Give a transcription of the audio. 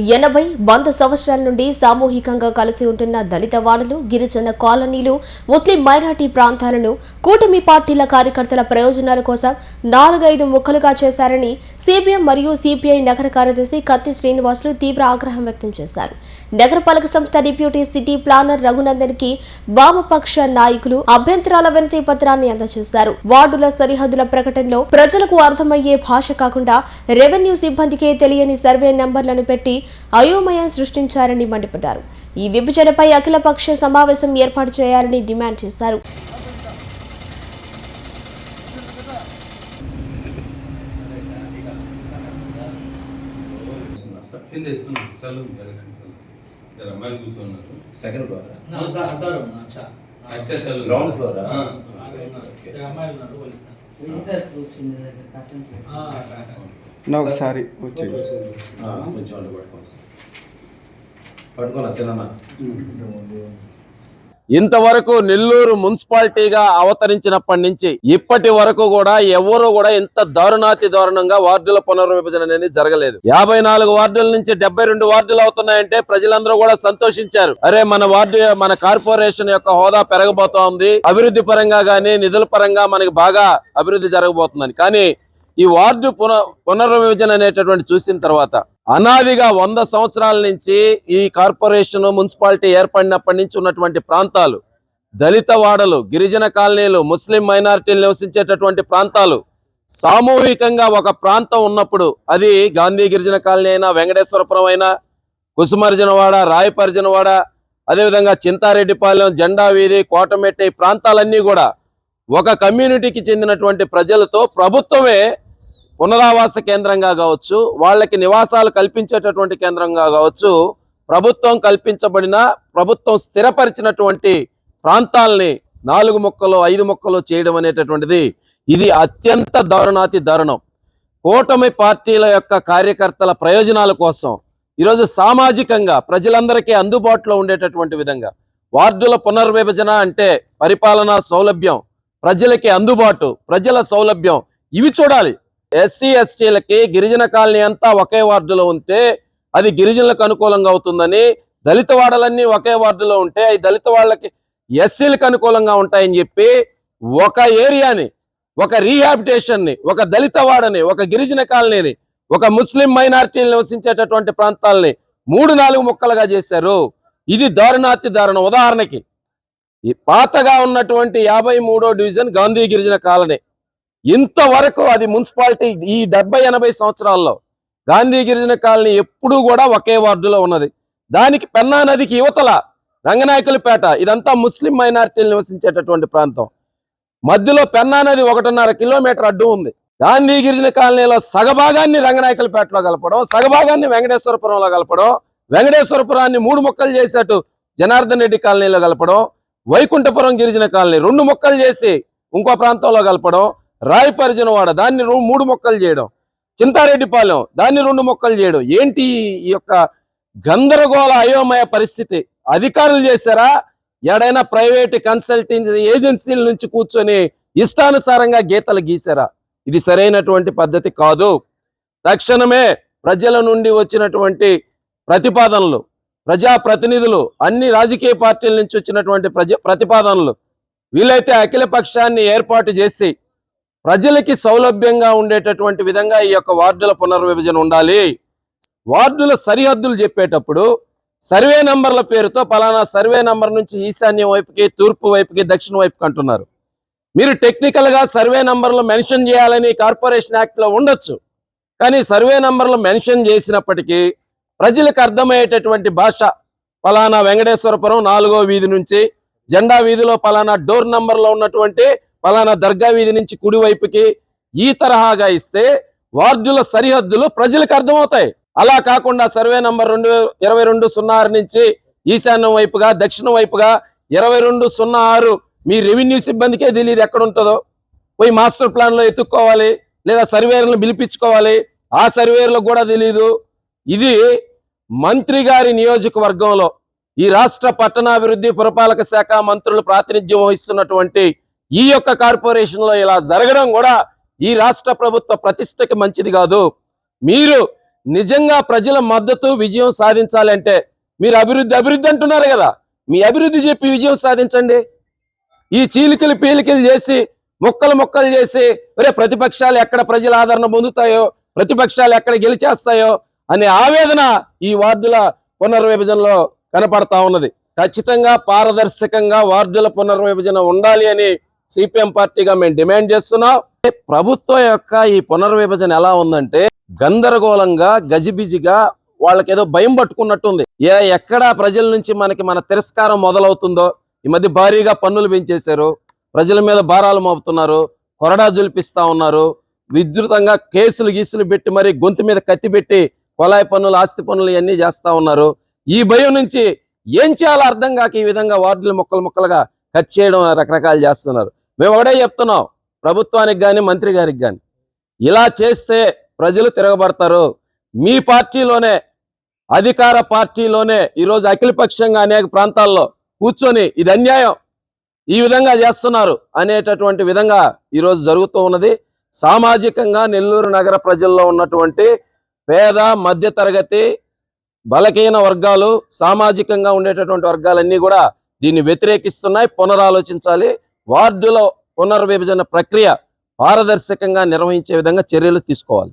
80-100 సంవత్సరాల నుండి సామూహికంగా కలిసి ఉంటున్న దళిత వాడలు, గిరిజన కాలనీలు, ముస్లిం మైనార్టీ ప్రాంతాలను కూటమి పార్టీల కార్యకర్తల ప్రయోజనాల కోసం 4-5 ముక్కలుగా చేశారని సిపిఎం మరియు సిపిఐ నగర కార్యదర్శి కత్తి శ్రీనివాసులు తీవ్ర ఆగ్రహం వ్యక్తం చేశారు. నగరపాలక సంస్థ డిప్యూటీ సిటీ ప్లానర్ రఘునందన్ కి వామపక్ష నాయకులు అభ్యంతరాల వినతి పత్రాన్ని అందజేశారు. వార్డుల సరిహద్దుల ప్రకటనలో ప్రజలకు అర్థమయ్యే భాష కాకుండా రెవెన్యూ సిబ్బందికే తెలియని సర్వే నెంబర్లను పెట్టి అయోమయం సృష్టించారని మండిపడ్డారు. ఈ విభజనపై అఖిలపక్ష సమావేశం ఏర్పాటు చేయాలని డిమాండ్ చేశారు. సెకండ్ ఫ్లోర్ గ్రౌండ్ ఫ్లోర్ ఒకసారి వచ్చేది పట్టుకోనా సినిమా. ఇంతవరకు నెల్లూరు మున్సిపాలిటీగా అవతరించినప్పటి నుంచి ఇప్పటి వరకు కూడా ఎవరు కూడా ఇంత దారుణంగా వార్డుల పునర్విభజన అనేది జరగలేదు. 54 వార్డుల నుంచి 72 వార్డులు అవుతున్నాయంటే ప్రజలందరూ కూడా సంతోషించారు. అరే మన కార్పొరేషన్ యొక్క హోదా పెరగబోతోంది, అభివృద్ధి పరంగా గానీ నిధుల పరంగా మనకి బాగా అభివృద్ధి జరగబోతుందని. కానీ ఈ వార్డు పునర్విభజన అనేటటువంటి చూసిన తర్వాత అనాదిగా 100 సంవత్సరాల నుంచి ఈ కార్పొరేషన్ మున్సిపాలిటీ ఏర్పడినప్పటి నుంచి ఉన్నటువంటి ప్రాంతాలు, దళిత వాడలు, గిరిజన కాలనీలు, ముస్లిం మైనారిటీలు నివసించేటటువంటి ప్రాంతాలు, సామూహికంగా ఒక ప్రాంతం ఉన్నప్పుడు అది గాంధీ గిరిజన కాలనీ అయినా, వెంకటేశ్వరపురం అయినా, కుసుమర్జనవాడ, రాయపర్జనవాడ, అదేవిధంగా చింతారెడ్డిపాలెం, జెండా వీధి, కోటమెట్ట, ఈ ప్రాంతాలన్నీ కూడా ఒక కమ్యూనిటీకి చెందినటువంటి ప్రజలతో ప్రభుత్వమే పునరావాస కేంద్రంగా కావచ్చు, వాళ్ళకి నివాసాలు కల్పించేటటువంటి కేంద్రంగా కావచ్చు, ప్రభుత్వం స్థిరపరిచినటువంటి ప్రాంతాలని 4 ముక్కలు 5 ముక్కలు చేయడం అనేటటువంటిది ఇది అత్యంత దారుణం. కూటమి పార్టీల యొక్క కార్యకర్తల ప్రయోజనాల కోసం ఈరోజు సామాజికంగా ప్రజలందరికీ అందుబాటులో ఉండేటటువంటి విధంగా వార్డుల పునర్విభజన అంటే పరిపాలనా సౌలభ్యం, ప్రజలకి అందుబాటు, ప్రజల సౌలభ్యం ఇవి చూడాలి. ఎస్సీ ఎస్టీలకి గిరిజన కాలనీ అంతా ఒకే వార్డులో ఉంటే అది గిరిజనులకు అనుకూలంగా అవుతుందని, దళిత వాడలన్నీ ఒకే వార్డులో ఉంటే అది దళిత వాళ్ళకి ఎస్సీలకు అనుకూలంగా ఉంటాయని చెప్పి ఒక ఏరియాని, ఒక రీహాబిటేషన్ని, ఒక దళిత వాడని, ఒక గిరిజన కాలనీని, ఒక ముస్లిం మైనారిటీలు నివసించేటటువంటి ప్రాంతాలని 3-4 ముక్కలుగా చేశారు. ఇది దారుణం. ఉదాహరణకి ఈ పాతగా ఉన్నటువంటి 53వ డివిజన్ గాంధీ గిరిజన కాలనీ, ఇంతవరకు అది మున్సిపాలిటీ ఈ 70-80 సంవత్సరాల్లో గాంధీ గిరిజన కాలనీ ఎప్పుడూ కూడా ఒకే వార్డులో ఉన్నది. దానికి పెన్నా నదికి యువతల రంగనాయకులపేట, ఇదంతా ముస్లిం మైనారిటీలు నివసించేటటువంటి ప్రాంతం. మధ్యలో పెన్నా నది 1.5 కిలోమీటర్ అడ్డు ఉంది. గాంధీ గిరిజన కాలనీలో సగభాగాన్ని రంగనాయకులపేటలో కలపడం, సగభాగాన్ని వెంకటేశ్వరపురంలో కలపడం, వెంకటేశ్వరపురాన్ని 3 ముక్కలు చేసేట్టు జనార్దన్ రెడ్డి కాలనీలో కలపడం, వైకుంఠపురం గిరిజన కాలనీ 2 ముక్కలు చేసి ఇంకో ప్రాంతంలో కలపడం, రాయపరిజనవాడ దాన్ని 3 ముక్కలు చేయడం, చింతారెడ్డిపాలెం దాన్ని 2 ముక్కలు చేయడం. ఏంటి ఈ యొక్క గందరగోళ అయోమయ పరిస్థితి? అధికారులు చేశారా? ఎడైనా ప్రైవేట్ కన్సల్టెన్సీ ఏజెన్సీల నుంచి కూర్చొని ఇష్టానుసారంగా గీతలు గీశారా? ఇది సరైనటువంటి పద్ధతి కాదు. తక్షణమే ప్రజల నుండి వచ్చినటువంటి ప్రతిపాదనలు, ప్రజాప్రతినిధులు, అన్ని రాజకీయ పార్టీల నుంచి వచ్చినటువంటి ప్రతిపాదనలు వీలైతే అఖిల పక్షాన్ని ఏర్పాటు చేసి ప్రజలకి సౌలభ్యంగా ఉండేటటువంటి విధంగా ఈ యొక్క వార్డుల పునర్విభజన ఉండాలి. వార్డుల సరిహద్దులు చెప్పేటప్పుడు సర్వే నంబర్ల పేరుతో పలానా సర్వే నంబర్ నుంచి ఈశాన్యం వైపుకి, తూర్పు వైపుకి, దక్షిణ వైపుకి అంటున్నారు. మీరు టెక్నికల్గా సర్వే నంబర్లు మెన్షన్ చేయాలని కార్పొరేషన్ యాక్ట్లో ఉండొచ్చు. కానీ సర్వే నంబర్లు మెన్షన్ చేసినప్పటికీ ప్రజలకు అర్థమయ్యేటటువంటి భాష, పలానా వెంకటేశ్వరపురం 4వ వీధి నుంచి, జెండా వీధిలో పలానా డోర్ నంబర్లో ఉన్నటువంటి పలానా దర్గా వీధి నుంచి కుడివైపుకి, ఈ తరహాగా ఇస్తే వార్డుల సరిహద్దులు ప్రజలకు అర్థమవుతాయి. అలా కాకుండా సర్వే నంబర్ 2206 నుంచి ఈశాన్యం వైపుగా, దక్షిణ వైపుగా 2206 మీ రెవెన్యూ సిబ్బందికే తెలియదు ఎక్కడ ఉంటుందో. పోయి మాస్టర్ ప్లాన్లో ఎత్తుక్కోవాలి, లేదా సర్వేర్లను పిలిపించుకోవాలి, ఆ సర్వేర్లకు కూడా తెలియదు. ఇది మంత్రి గారి నియోజకవర్గంలో ఈ రాష్ట్ర పట్టణాభివృద్ధి పురపాలక శాఖ మంత్రులు ప్రాతినిధ్యం వహిస్తున్నటువంటి ఈ యొక్క కార్పొరేషన్లో ఇలా జరగడం కూడా ఈ రాష్ట్ర ప్రభుత్వ ప్రతిష్టకి మంచిది కాదు. మీరు నిజంగా ప్రజల మద్దతు విజయం సాధించాలంటే మీరు అభివృద్ధి అంటున్నారు కదా, మీ అభివృద్ధి చెప్పి విజయం సాధించండి. ఈ చీలికలు పీలికలు చేసి మొక్కలు చేసి ప్రతిపక్షాలు ఎక్కడ ప్రజల ఆదరణ పొందుతాయో, ప్రతిపక్షాలు ఎక్కడ గెలిచేస్తాయో అనే ఆవేదన ఈ వార్డుల పునర్విభజనలో కనపడతా ఉన్నది. ఖచ్చితంగా పారదర్శకంగా వార్డుల పునర్విభజన ఉండాలి అని సిపిఎం పార్టీగా మేము డిమాండ్ చేస్తున్నాం. ప్రభుత్వం యొక్క ఈ పునర్విభజన ఎలా ఉందంటే గందరగోళంగా గజిబిజిగా వాళ్ళకేదో భయం పట్టుకున్నట్టుంది. ఎక్కడ ప్రజల నుంచి మన తిరస్కారం మొదలవుతుందో, ఈ మధ్య భారీగా పన్నులు పెంచేశారు, ప్రజల మీద భారాలు మోపుతున్నారు, కొరడా జులిపిస్తా ఉన్నారు, విద్యుతంగా కేసులు పెట్టి మరి గొంతు మీద కత్తి పెట్టి కొలాయి పన్నులు ఆస్తి పన్నులు ఇవన్నీ చేస్తా ఉన్నారు. ఈ భయం నుంచి ఏం చేయాలో అర్థం కాక ఈ విధంగా వార్డులు ముక్కలుగా కట్ చేయడం రకరకాలు చేస్తున్నారు. మేము ఒకటే చెప్తున్నాం ప్రభుత్వానికి కానీ మంత్రి గారికి కానీ, ఇలా చేస్తే ప్రజలు తిరగబడతారు. మీ పార్టీలోనే, అధికార పార్టీలోనే ఈరోజు అఖిలపక్షంగా అనేక ప్రాంతాల్లో కూర్చొని ఇది అన్యాయం, ఈ విధంగా చేస్తున్నారు అనేటటువంటి విధంగా ఈరోజు జరుగుతూ ఉన్నది. సామాజికంగా నెల్లూరు నగర ప్రజల్లో ఉన్నటువంటి పేద మధ్యతరగతి బలహీన వర్గాలు, సామాజికంగా ఉండేటటువంటి వర్గాలన్నీ కూడా దీన్ని వ్యతిరేకిస్తున్నాయి. పునరాలోచించాలి. వార్డులో పునర్విభజన ప్రక్రియ పారదర్శకంగా నిర్వహించే విధంగా చర్యలు తీసుకోవాలి.